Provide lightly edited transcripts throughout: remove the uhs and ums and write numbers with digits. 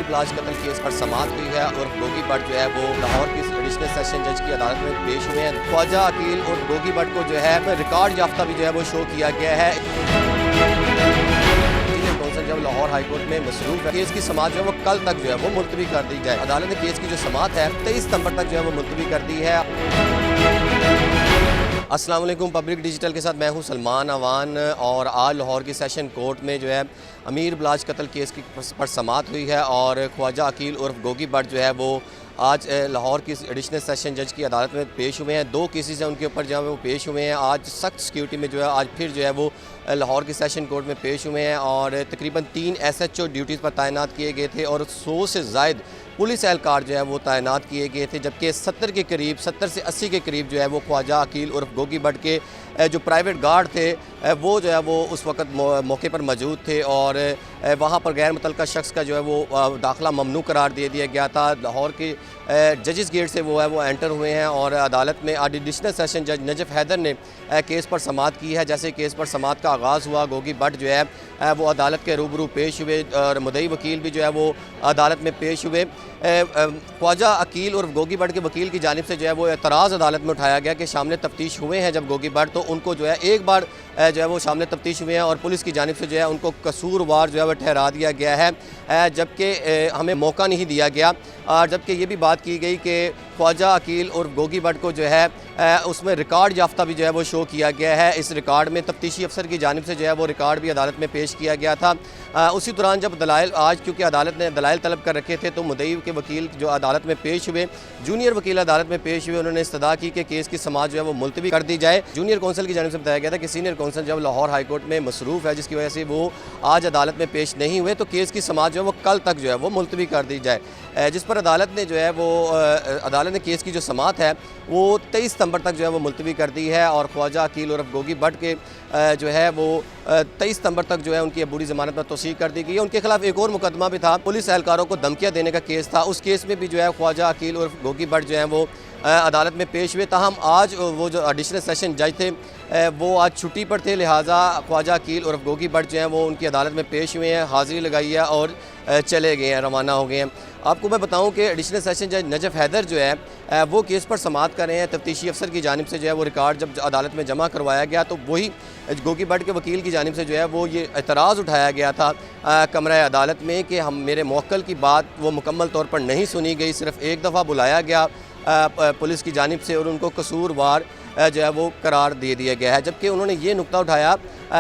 ब्लाच कत्ल केस पर समाअत हुई है और गोगी भट्ट जो है वो लाहौर की एडिशनल सेशन जज की अदालत में पेश हुए हैं। ख्वाजा अकील और गोगी भट्ट को जो है रिकॉर्ड याफ्ता भी जो है वो शो किया गया है। जब लाहौर हाईकोर्ट में मसरूफ है, केस की समाअत जो है वो कल तक जो है वो मुलतवी कर दी जाए। अदालत ने केस की जो समाअत है 23 सितंबर तक जो है वो मुलतवी कर दी है। अस्सलाम वालेकुम, पब्लिक डिजिटल के साथ मैं हूं सलमान अवान और आज लाहौर की सेशन कोर्ट में जो है अमीर ब्लाच कत्ल केस की पर समाअत हुई है और ख्वाजा अकील उर्फ गोगी भट्ट जो है वो आज लाहौर की एडिशनल सेशन जज की अदालत में पेश हुए हैं। 2 केसेस हैं उनके ऊपर जो है वो पेश हुए हैं। आज सख्त सिक्योरिटी में जो है आज फिर जो है वो लाहौर की सेशन कोर्ट में पेश हुए हैं और तकरीबन 3 SHO ड्यूटीज़ पर तैनात किए गए थे और 100 से ज़ायद पुलिस एहलकार जो है वो तैनात किए गए थे, जबकि 70 से 80 के करीब जो है वो ख्वाजा अकील उर्फ गोगी भट्ट के जो प्राइवेट गार्ड थे वो जो है वो उस वक्त मौके पर मौजूद थे और वहाँ पर गैर मुतल्लका शख्स का जो है वो दाखिला ममनू करार दे दिया गया था। लाहौर के जजेस गेट से वो एंटर हुए हैं और अदालत में एडिशनल सेशन जज नजफ़ हैदर ने केस पर समाअत की है। जैसे केस पर समाअत का आगाज़ हुआ, गोगी भट्ट जो है वो अदालत के रूबरू पेश हुए और मुद्दई वकील भी जो है वो अदालत में पेश हुए। ख्वाजा अकील और गोगी भट्ट के वकील की जानिब से जो है वो एतराज़ अदालत में उठाया गया कि शामिल तफ्तीश हुए हैं जब गोगी भट्ट, तो उनको जो है एक बार जो है वो शामिल तफ्तीश हुए हैं और पुलिस की जानिब से जो है उनको कसूरवार जो है वो ठहरा दिया गया है, जबकि हमें मौका नहीं दिया गया। जबकि ये भी बात की गई कि ख्वाजा अकील और गोगी भट्ट को जो है उसमें रिकॉर्ड याफ्ता भी जो है वो शो किया गया है। इस रिकॉर्ड में तफ्तीशी अफसर की जानिब से जो है वो रिकॉर्ड भी अदालत में पेश किया गया था। उसी दौरान जब दलाइल आज क्योंकि अदालत ने दलाइल तलब कर रखे थे तो मुद्दई के वकील जो अदालत में पेश हुए, जूनियर वकील अदालत में पेश हुए, उन्होंने इस्तदा की कि केस की समाअत जो है वो मुलतवी कर दी जाए। जूनियर कौंसल की जानिब से बताया गया था कि सीनियर कौंसल जब लाहौर हाई कोर्ट में मसरूफ़ है जिसकी वजह से वो आज अदालत में पेश नहीं हुए, तो केस की समाअत जो है वो कल तक जो है वो मुलतवी कर दी जाए, जिस पर अदालत ने जो है वो अदालत ने केस की जो समाअत है वो 23 सितंबर तक जो है वो मुलतवी कर दी है और ख्वाजा अकील और गोगी भट्ट के जो है वो 23 सितंबर तक जो है उनकी अबूरी ज़मानत में तोसीक कर दी गई है। उनके खिलाफ एक और मुकदमा भी था, पुलिस एहलकारों को धमकियाँ देने का केस था। उस केस में भी जो है ख्वाजा अकील और गोगी भट्ट जो है वो अदालत में पेश हुए। ताहम आज वो जो एडिशनल सेशन जज थे वो आज छुट्टी पर थे, लिहाजा ख्वाजा अकील और गोगी भट्ट जो हैं वो उनकी अदालत में पेश हुए हैं, हाज़िरी लगाई है और चले गए हैं, रवाना हो गए हैं। आपको मैं बताऊं कि एडिशनल सेशन जज नजफ़ हैदर जो है वो केस पर समाअत कर रहे हैं। तफ्तीशी अफसर की जानिब से जो है वो रिकॉर्ड जब अदालत में जमा करवाया गया तो वही गोगी भट्ट के वकील की जानिब से जो है वो ये एतराज़ उठाया गया था कमरा अदालत में कि हम मेरे मौक्कल की बात वो मुकम्मल तौर पर नहीं सुनी गई, सिर्फ़ एक दफ़ा बुलाया गया पुलिस की जानिब से और उनको कसूरवार जो है वो करार दे दिया गया है। जबकि उन्होंने ये नुक्ता उठाया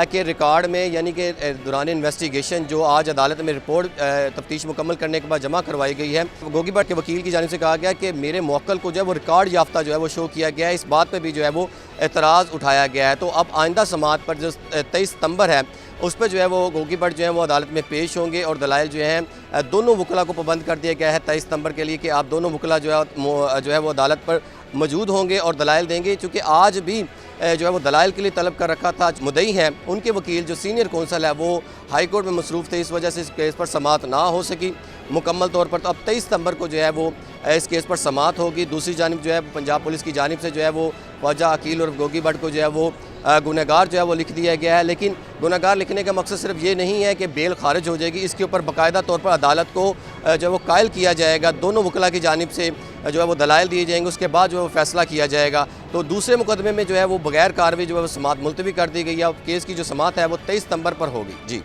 कि रिकॉर्ड में यानी कि दौरान इन्वेस्टिगेशन जो आज अदालत में रिपोर्ट तफ्तीश मुकम्मल करने के बाद जमा करवाई गई है, गोगी भट्ट के वकील की जानिब से कहा गया कि मेरे मौक्कल को जो है वो रिकॉर्ड याफ्ता जो है वो शो किया गया है। इस बात पर भी जो है वो एतराज़ उठाया गया है। तो अब आइंदा समाअत पर जो 23 सितंबर है उस पर जो है वो गोगी भट्ट जो है वो अदालत में पेश होंगे और दलाइल जो हैं दोनों वकला को पाबंद कर दिया गया है 23 सितंबर के लिए कि आप दोनों वकला जो है वो अदालत पर मौजूद होंगे और दलाइल देंगे। चूँकि आज भी जो है वो दलाइल के लिए तलब कर रखा था, मुद्दई हैं उनके वकील जो सीनियर कौंसल है वो हाई कोर्ट में मसरूफ़ थे, इस वजह से इस केस पर समाअत ना हो सकी मुकम्मल तौर पर। तो अब 23 सितंबर को जो है वो इस केस पर समाअत होगी। दूसरी जानिब जो है पंजाब पुलिस की जानिब से जो है वो ख्वाजा अकील और गोगी भट्ट को जो है वो गुनहगार जो है वो लिख दिया गया है, लेकिन गुनहगार लिखने का मकसद सिर्फ ये नहीं है कि बेल खारिज हो जाएगी, इसके ऊपर बाकायदा तौर पर अदालत को जो है वो कायल किया जाएगा, दोनों वकला की जानिब से जो है वो दलाइल दिए जाएंगे, उसके बाद जो है वो फैसला किया जाएगा। तो दूसरे मुकदमे में जो है वो बगैर कार्रवाई जो है वो समाअत मुलतवी कर दी गई है। अब केस की जो समाअत है वो 23 सितंबर पर होगी। जी।